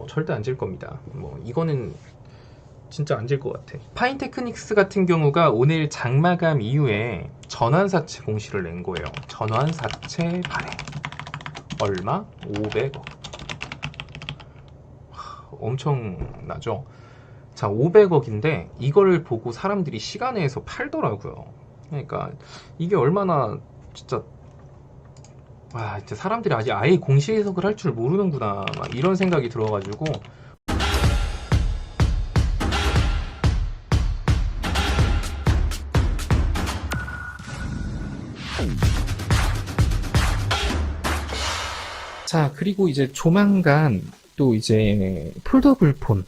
절대 안 질 겁니다. 이거는 진짜 안 질 것 같아. 파인테크닉스 같은 경우가 오늘 장마감 이후에 전환사채 공시를 낸 거예요. 전환사채 발행. 얼마? 500억. 엄청나죠? 자, 500억인데 이거를 보고 사람들이 시간에서 팔더라고요. 그러니까 이게 얼마나 진짜 와, 진짜 사람들이 아직 아예 공시 해석을 할 줄 모르는구나 막 이런 생각이 들어가지고. 자, 그리고 이제 조만간 또 이제 폴더블 폰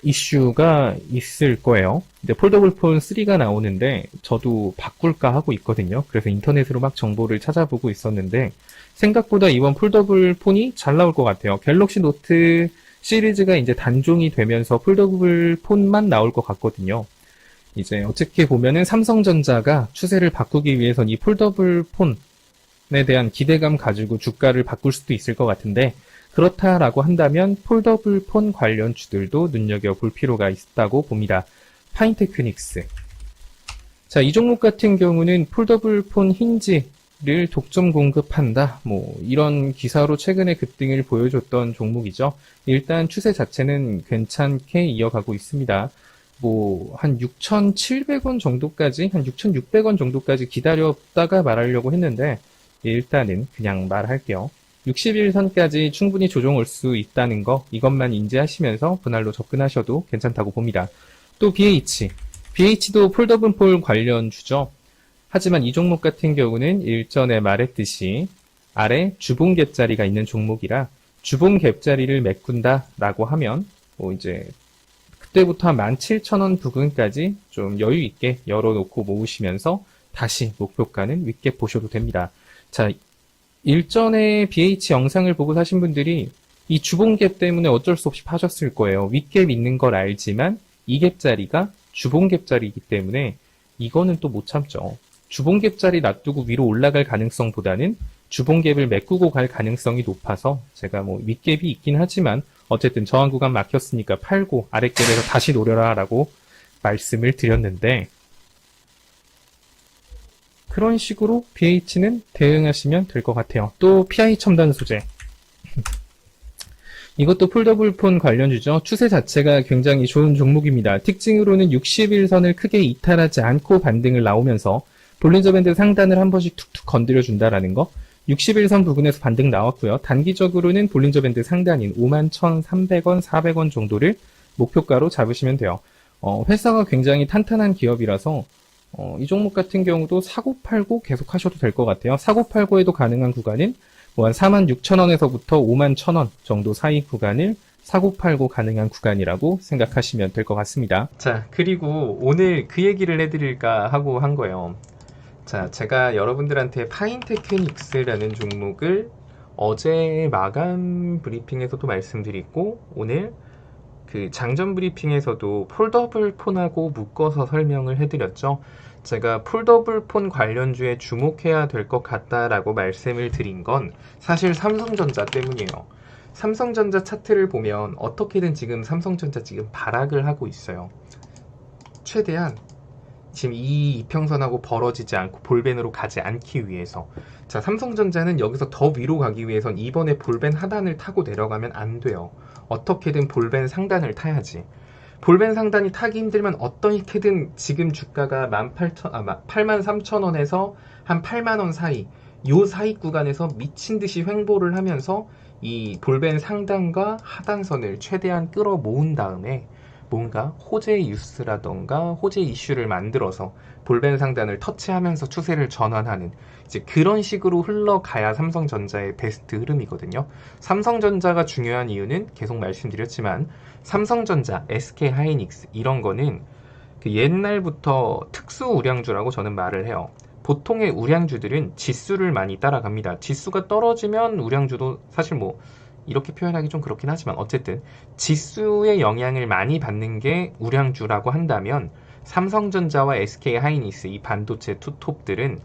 이슈가 있을 거예요. 근데 폴더블 폰 3가 나오는데 저도 바꿀까 하고 있거든요. 그래서 인터넷으로 막 정보를 찾아보고 있었는데 생각보다 이번 폴더블 폰이 잘 나올 것 같아요. 갤럭시 노트 시리즈가 이제 단종이 되면서 폴더블 폰만 나올 것 같거든요. 이제 어떻게 보면은 삼성전자가 추세를 바꾸기 위해선 이 폴더블 폰에 대한 기대감 가지고 주가를 바꿀 수도 있을 것 같은데, 그렇다라고 한다면 폴더블 폰 관련주들도 눈여겨볼 필요가 있다고 봅니다. 파인테크닉스. 자, 이 종목 같은 경우는 폴더블 폰 힌지를 독점 공급한다. 이런 기사로 최근에 급등을 보여줬던 종목이죠. 일단 추세 자체는 괜찮게 이어가고 있습니다. 한 6,700원 정도까지, 한 6,600원 정도까지 기다렸다가 말하려고 했는데, 일단은 그냥 말할게요. 60일선까지 충분히 조정 올 수 있다는 거, 이것만 인지하시면서 분할로 접근하셔도 괜찮다고 봅니다. 또 BH도 폴더블 폰 관련주죠. 하지만 이 종목 같은 경우는 일전에 말했듯이 아래 주봉 갭자리가 있는 종목이라 주봉 갭자리를 메꾼다라고 하면 이제 그때부터 한 17,000원 부근까지 좀 여유 있게 열어놓고 모으시면서 다시 목표가는 윗갭 보셔도 됩니다. 자, 일전에 BH 영상을 보고 사신 분들이 이 주봉갭 때문에 어쩔 수 없이 파셨을 거예요. 윗갭 있는 걸 알지만 이 갭자리가 주봉갭자리이기 때문에 이거는 또 못 참죠. 주봉갭자리 놔두고 위로 올라갈 가능성보다는 주봉갭을 메꾸고 갈 가능성이 높아서 제가 윗갭이 있긴 하지만 어쨌든 저항 구간 막혔으니까 팔고 아랫갭에서 다시 노려라 라고 말씀을 드렸는데, 그런 식으로 BH는 대응하시면 될 것 같아요. 또 PI 첨단 소재. 이것도 폴더블 폰 관련주죠. 추세 자체가 굉장히 좋은 종목입니다. 특징으로는 60일선을 크게 이탈하지 않고 반등을 나오면서 볼린저 밴드 상단을 한 번씩 툭툭 건드려 준다라는 거. 60일선 부근에서 반등 나왔고요. 단기적으로는 볼린저 밴드 상단인 51,300원, 400원 정도를 목표가로 잡으시면 돼요. 회사가 굉장히 탄탄한 기업이라서 이 종목 같은 경우도 사고팔고 계속 하셔도 될 것 같아요. 사고팔고에도 가능한 구간은 한 46,000원에서부터 51,000원 정도 사이 구간을 사고팔고 가능한 구간이라고 생각하시면 될 것 같습니다. 자, 그리고 오늘 그 얘기를 해드릴까 하고 한 거예요. 자, 제가 여러분들한테 파인테크닉스라는 종목을 어제 마감 브리핑에서도 말씀드리고 오늘 그 장전 브리핑에서도 폴더블 폰하고 묶어서 설명을 해드렸죠. 제가 폴더블 폰 관련주에 주목해야 될 것 같다라고 말씀을 드린 건 사실 삼성전자 때문이에요. 삼성전자 차트를 보면 어떻게든 지금 삼성전자 지금 발악을 하고 있어요. 최대한 지금 이 이평선하고 벌어지지 않고 볼벤으로 가지 않기 위해서. 자, 삼성전자는 여기서 더 위로 가기 위해선 이번에 볼벤 하단을 타고 내려가면 안 돼요. 어떻게든 볼벤 상단을 타야지. 볼벤 상단이 타기 힘들면 어떻게든 지금 주가가 83,000원에서 한 8만원 사이, 요 사이 구간에서 미친 듯이 횡보를 하면서 이 볼벤 상단과 하단선을 최대한 끌어 모은 다음에 뭔가 호재 뉴스라던가 호재 이슈를 만들어서 볼벤 상단을 터치하면서 추세를 전환하는 이제 그런 식으로 흘러가야 삼성전자의 베스트 흐름이거든요. 삼성전자가 중요한 이유는 계속 말씀드렸지만 삼성전자, SK하이닉스 이런 거는 그 옛날부터 특수 우량주라고 저는 말을 해요. 보통의 우량주들은 지수를 많이 따라갑니다. 지수가 떨어지면 우량주도 사실 이렇게 표현하기 좀 그렇긴 하지만 어쨌든 지수의 영향을 많이 받는 게 우량주라고 한다면 삼성전자와 SK하이닉스 이 반도체 투톱들은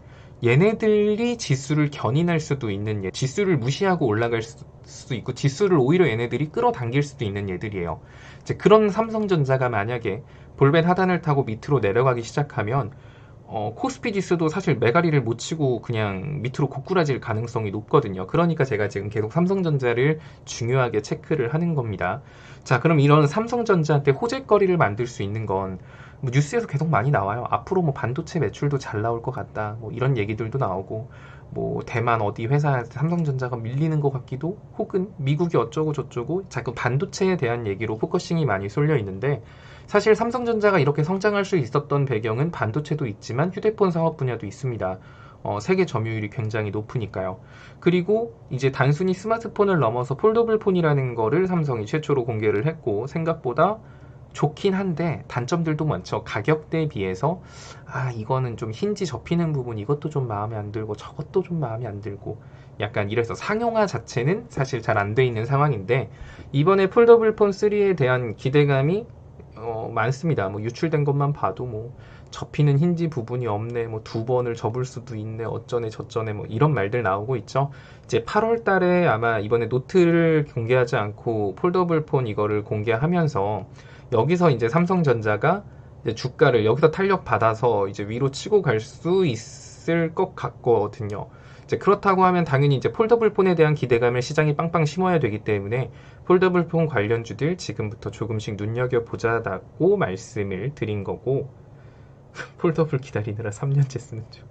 얘네들이 지수를 견인할 수도 있는 지수를 무시하고 올라갈 수도 있고 지수를 오히려 얘네들이 끌어당길 수도 있는 얘들이에요. 이제 그런 삼성전자가 만약에 볼벤 하단을 타고 밑으로 내려가기 시작하면 코스피 지수도 사실 메가리를 못 치고 그냥 밑으로 고꾸라질 가능성이 높거든요. 그러니까 제가 지금 계속 삼성전자를 중요하게 체크를 하는 겁니다. 자, 그럼 이런 삼성전자한테 호재거리를 만들 수 있는 건 뭐 뉴스에서 계속 많이 나와요. 앞으로 뭐 반도체 매출도 잘 나올 것 같다. 뭐 이런 얘기들도 나오고 뭐 대만 어디 회사한테 삼성전자가 밀리는 것 같기도 혹은 미국이 어쩌고 저쩌고 자꾸 반도체에 대한 얘기로 포커싱이 많이 쏠려 있는데 사실 삼성전자가 이렇게 성장할 수 있었던 배경은 반도체도 있지만 휴대폰 사업 분야도 있습니다. 세계 점유율이 굉장히 높으니까요. 그리고 이제 단순히 스마트폰을 넘어서 폴더블 폰이라는 거를 삼성이 최초로 공개를 했고 생각보다 좋긴 한데 단점들도 많죠. 가격대에 비해서 이거는 좀 힌지 접히는 부분 이것도 좀 마음에 안 들고 저것도 좀 마음에 안 들고 약간 이래서 상용화 자체는 사실 잘 안 돼 있는 상황인데 이번에 폴더블 폰 3에 대한 기대감이 많습니다. 뭐 유출된 것만 봐도 뭐 접히는 힌지 부분이 없네, 뭐 2번을 접을 수도 있네, 어쩌네 저쩌네 뭐 이런 말들 나오고 있죠. 이제 8월 달에 아마 이번에 노트를 공개하지 않고 폴더블 폰 이거를 공개하면서 여기서 이제 삼성전자가 이제 주가를 여기서 탄력 받아서 이제 위로 치고 갈 수 있을 것 같거든요. 이제 그렇다고 하면 당연히 이제 폴더블 폰에 대한 기대감을 시장이 빵빵 심어야 되기 때문에 폴더블 폰 관련주들 지금부터 조금씩 눈여겨보자라고 말씀을 드린 거고 폴더블 기다리느라 3년째 쓰는 중.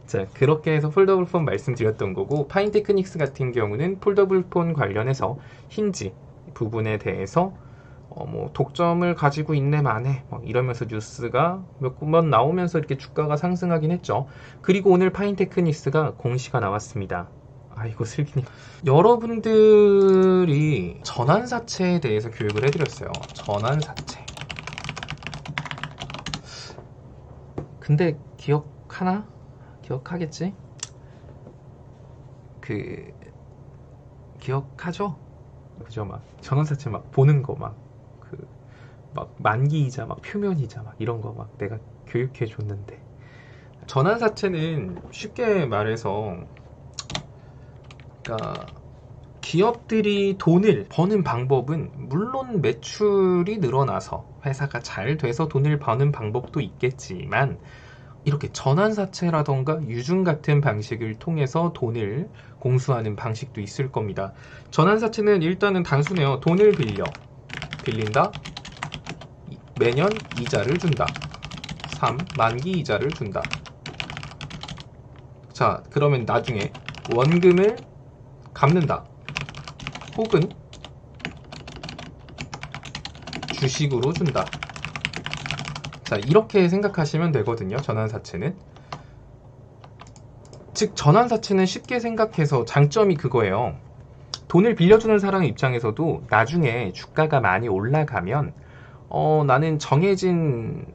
자, 그렇게 해서 폴더블 폰 말씀드렸던 거고 파인테크닉스 같은 경우는 폴더블 폰 관련해서 힌지 부분에 대해서 뭐 독점을 가지고 있네 마네 이러면서 뉴스가 몇 번 나오면서 이렇게 주가가 상승하긴 했죠. 그리고 오늘 파인테크닉스가 공시가 나왔습니다. 아이고 슬기님, 여러분들이 전환사채에 대해서 교육을 해드렸어요. 전환사채. 근데 기억하나? 기억하겠지? 기억하죠? 그죠? 막 전환사채 막 보는 거 막 만기이자 막 표면이자 막 이런 거 막 내가 교육해 줬는데 전환사채는 쉽게 말해서 그러니까 기업들이 돈을 버는 방법은 물론 매출이 늘어나서 회사가 잘 돼서 돈을 버는 방법도 있겠지만 이렇게 전환사채라던가 유증 같은 방식을 통해서 돈을 공수하는 방식도 있을 겁니다. 전환사채는 일단은 단순해요. 돈을 빌린다. 매년 이자를 준다. 3. 만기 이자를 준다. 자, 그러면 나중에 원금을 갚는다. 혹은 주식으로 준다. 자, 이렇게 생각하시면 되거든요. 전환사채는. 즉, 전환사채는 쉽게 생각해서 장점이 그거예요. 돈을 빌려주는 사람 입장에서도 나중에 주가가 많이 올라가면 나는 정해진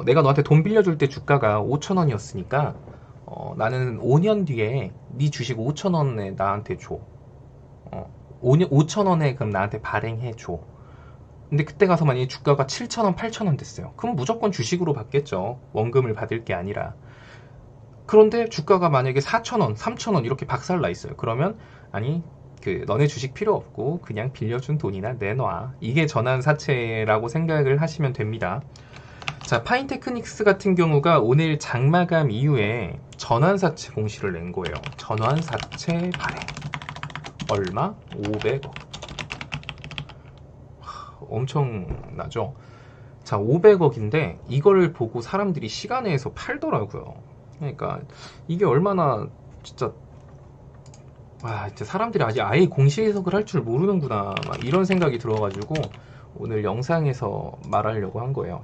내가 너한테 돈 빌려줄 때 주가가 5,000원이었으니까 나는 5년 뒤에 네 주식 5,000원에 나한테 줘. 5,000원에 그럼 나한테 발행해 줘. 근데 그때 가서 만약에 주가가 7,000원, 8,000원 됐어요. 그럼 무조건 주식으로 받겠죠. 원금을 받을 게 아니라. 그런데 주가가 만약에 4,000원, 3,000원 이렇게 박살나 있어요. 그러면 아니 너네 주식 필요 없고 그냥 빌려준 돈이나 내놔. 이게 전환사채라고 생각을 하시면 됩니다. 자, 파인테크닉스 같은 경우가 오늘 장마감 이후에 전환사채 공시를 낸 거예요. 전환사채 발행. 얼마? 500억. 엄청나죠? 자, 500억인데 이걸 보고 사람들이 시간에서 팔더라고요. 그러니까 이게 얼마나 진짜 이제 사람들이 아직 아예 공시 해석을 할 줄 모르는구나 막 이런 생각이 들어가지고 오늘 영상에서 말하려고 한 거예요.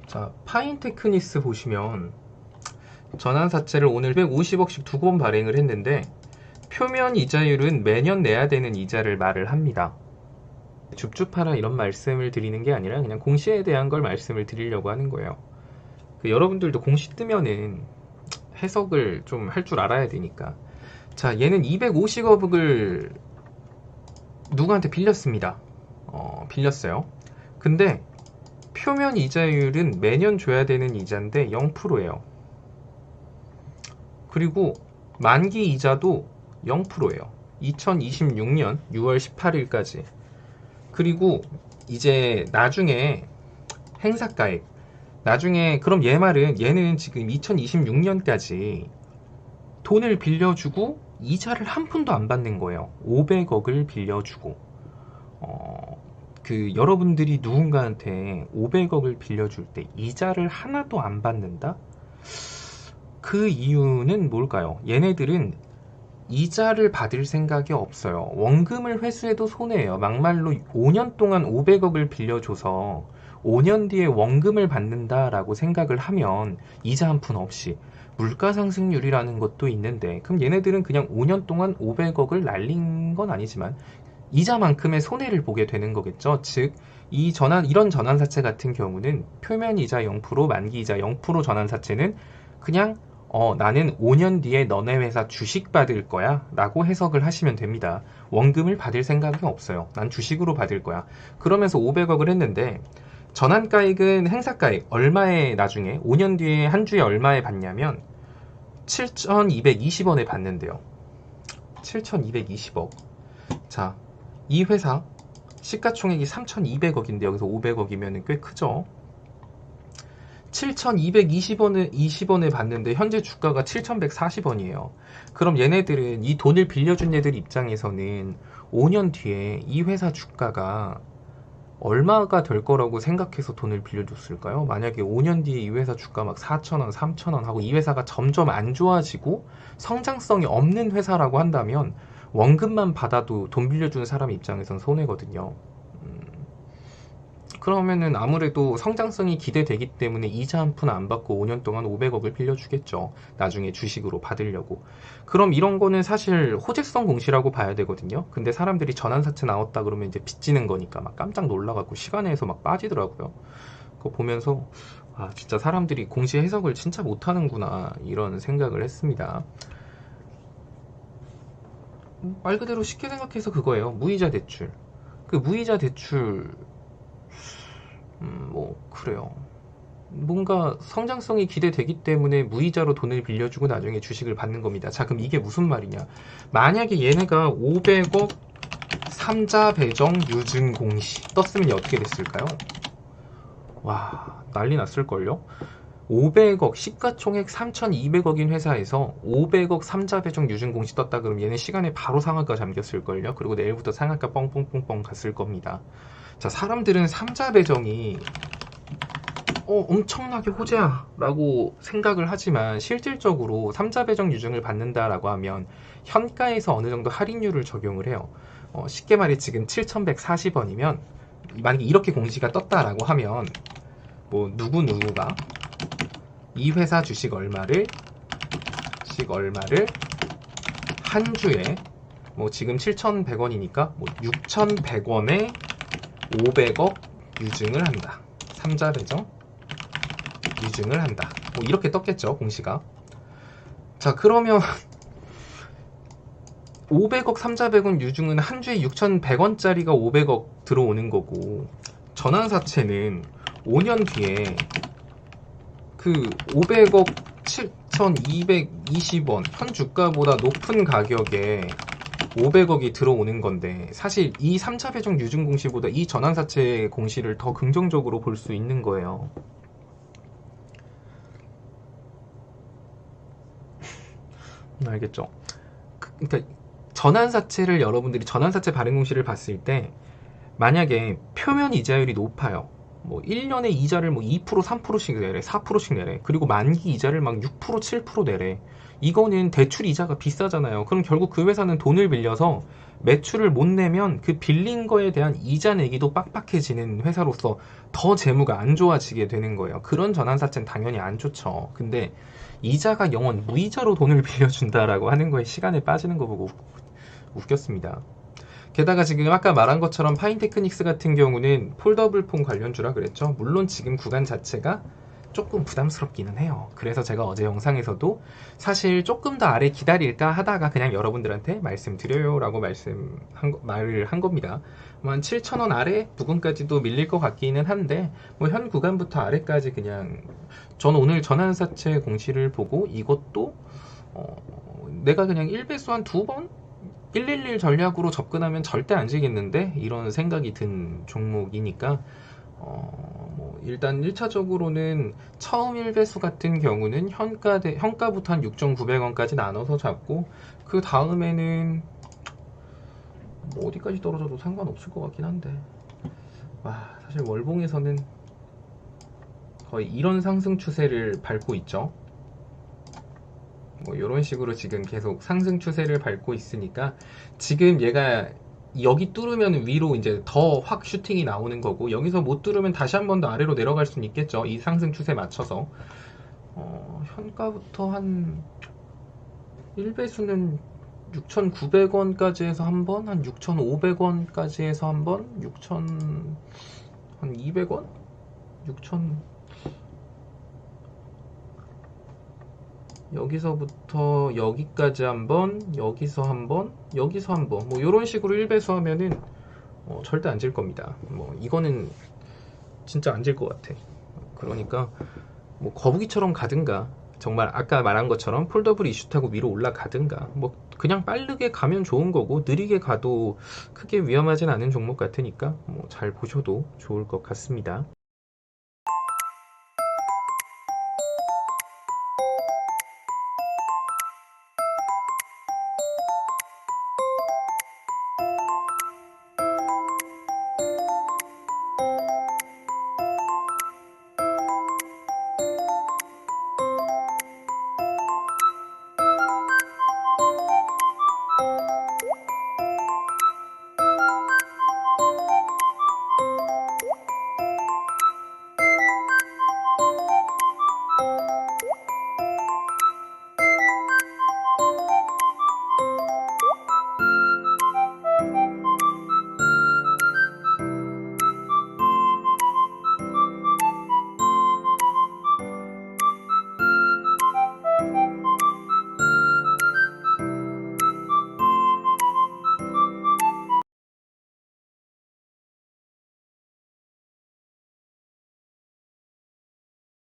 자, 파인테크닉스 보시면 전환사채를 오늘 150억씩 2번 발행을 했는데 표면 이자율은 매년 내야 되는 이자를 말을 합니다. 줍줍하라 이런 말씀을 드리는 게 아니라 그냥 공시에 대한 걸 말씀을 드리려고 하는 거예요. 여러분들도 공시 뜨면은 해석을 좀 할 줄 알아야 되니까. 자, 얘는 250억을 누구한테 빌렸습니다. 빌렸어요. 근데 표면 이자율은 매년 줘야 되는 이자인데 0%예요. 그리고 만기 이자도 0%예요. 2026년 6월 18일까지. 그리고 이제 나중에 행사가액. 나중에 그럼 얘 말은 얘는 지금 2026년까지 돈을 빌려주고 이자를 한 푼도 안 받는 거예요. 500억을 빌려주고. 여러분들이 누군가한테 500억을 빌려줄 때 이자를 하나도 안 받는다? 그 이유는 뭘까요? 얘네들은 이자를 받을 생각이 없어요. 원금을 회수해도 손해예요. 막말로 5년 동안 500억을 빌려줘서 5년 뒤에 원금을 받는다라고 생각을 하면 이자 한 푼 없이 물가 상승률이라는 것도 있는데, 그럼 얘네들은 그냥 5년 동안 500억을 날린 건 아니지만 이자만큼의 손해를 보게 되는 거겠죠. 즉, 이런 전환사채 같은 경우는 표면 이자 0%, 만기 이자 0% 전환사채는 그냥 나는 5년 뒤에 너네 회사 주식 받을 거야 라고 해석을 하시면 됩니다. 원금을 받을 생각이 없어요. 난 주식으로 받을 거야. 그러면서 500억을 했는데, 전환가액은 행사가액 얼마에 나중에 5년 뒤에 한 주에 얼마에 받냐면 7,220원에 받는데요. 7,220억. 자, 이 회사 시가총액이 3,200억인데 여기서 500억이면 꽤 크죠. 7,220원에 받는데 현재 주가가 7,140원이에요. 그럼 얘네들은 이 돈을 빌려준 애들 입장에서는 5년 뒤에 이 회사 주가가 얼마가 될 거라고 생각해서 돈을 빌려줬을까요? 만약에 5년 뒤에 이 회사 주가 막 4,000원, 3,000원 하고 이 회사가 점점 안 좋아지고 성장성이 없는 회사라고 한다면 원금만 받아도 돈 빌려주는 사람 입장에선 손해거든요. 그러면은 아무래도 성장성이 기대되기 때문에 이자 한 푼 안 받고 5년 동안 500억을 빌려주겠죠. 나중에 주식으로 받으려고. 그럼 이런 거는 사실 호재성 공시라고 봐야 되거든요. 근데 사람들이 전환사채 나왔다 그러면 이제 빚지는 거니까 막 깜짝 놀라갖고 시간에서 막 빠지더라고요. 그거 보면서 진짜 사람들이 공시 해석을 진짜 못하는구나 이런 생각을 했습니다. 말 그대로 쉽게 생각해서 그거예요. 무이자 대출. 그 무이자 대출 그래요. 뭔가 성장성이 기대되기 때문에 무이자로 돈을 빌려주고 나중에 주식을 받는 겁니다. 자, 그럼 이게 무슨 말이냐? 만약에 얘네가 500억 3자 배정 유증 공시 떴으면 어떻게 됐을까요? 와, 난리 났을걸요? 500억 시가총액 3,200억인 회사에서 500억 3자 배정 유증 공시 떴다 그러면 얘네 시간에 바로 상한가 잠겼을걸요? 그리고 내일부터 상한가 뻥뻥뻥뻥 갔을 겁니다. 자, 사람들은 3자 배정이 엄청나게 호재야 라고 생각을 하지만 실질적으로 3자 배정 유증을 받는다라고 하면 현가에서 어느 정도 할인율을 적용을 해요. 쉽게 말해 지금 7,140원이면 만약에 이렇게 공시가 떴다라고 하면 누구가 이 회사 주식 얼마를 한 주에 지금 7,100원이니까 6,100원에 500억 유증을 한다. 3자 배정 유증을 한다. 이렇게 떴겠죠, 공시가. 자, 그러면 500억 3자 배정 유증은 한 주에 6,100원짜리가 500억 들어오는 거고, 전환사채는 5년 뒤에 그 500억 7,220원 현 주가보다 높은 가격에 500억이 들어오는 건데, 사실 이 3차 배정 유증 공시보다 이 전환사채 공시를 더 긍정적으로 볼 수 있는 거예요. 알겠죠? 그러니까 전환사채를 여러분들이 전환사채 발행 공시를 봤을 때 만약에 표면 이자율이 높아요. 1년에 이자를 2%, 3%씩 내래, 4%씩 내래. 그리고 만기 이자를 막 6%, 7% 내래. 이거는 대출 이자가 비싸잖아요. 그럼 결국 그 회사는 돈을 빌려서 매출을 못 내면 그 빌린 거에 대한 이자 내기도 빡빡해지는 회사로서 더 재무가 안 좋아지게 되는 거예요. 그런 전환사채는 당연히 안 좋죠. 근데 이자가 영원 무이자로 돈을 빌려준다라고 하는 거에 시간에 빠지는 거 보고 웃겼습니다. 게다가 지금 아까 말한 것처럼 파인테크닉스 같은 경우는 폴더블 폰 관련주라 그랬죠. 물론 지금 구간 자체가 조금 부담스럽기는 해요. 그래서 제가 어제 영상에서도 사실 조금 더 아래 기다릴까 하다가 그냥 여러분들한테 말씀드려요 라고 말을 한 겁니다. 뭐 한 7,000원 아래 부근까지도 밀릴 것 같기는 한데 뭐 현 구간부터 아래까지 그냥 저는 오늘 전환사채 공시를 보고 이것도 내가 그냥 1배수 한 2번? 111 전략으로 접근하면 절대 안 지겠는데 이런 생각이 든 종목이니까 뭐 일단 1차적으로는 처음 1배수 같은 경우는 현가부터 한 6,900원까지 나눠서 잡고 그 다음에는 뭐 어디까지 떨어져도 상관없을 것 같긴 한데 와 사실 월봉에서는 거의 이런 상승 추세를 밟고 있죠. 뭐 이런 식으로 지금 계속 상승 추세를 밟고 있으니까 지금 얘가 여기 뚫으면 위로 이제 더 확 슈팅이 나오는 거고 여기서 못 뚫으면 다시 한 번 더 아래로 내려갈 수는 있겠죠. 이 상승 추세 맞춰서 현가부터 한 1배수는 6,900원까지 해서 한 번, 한 6,500원까지 해서 한 번, 한 200원? 6,000 여기서부터 여기까지 한번, 여기서 한번, 여기서 한번, 뭐 이런 식으로 1배수 하면은 절대 안 질 겁니다. 뭐 이거는 진짜 안 질 것 같아. 그러니까 뭐 거북이처럼 가든가 정말 아까 말한 것처럼 폴더블 이슈 타고 위로 올라가든가 뭐 그냥 빠르게 가면 좋은 거고 느리게 가도 크게 위험하진 않은 종목 같으니까 뭐 잘 보셔도 좋을 것 같습니다.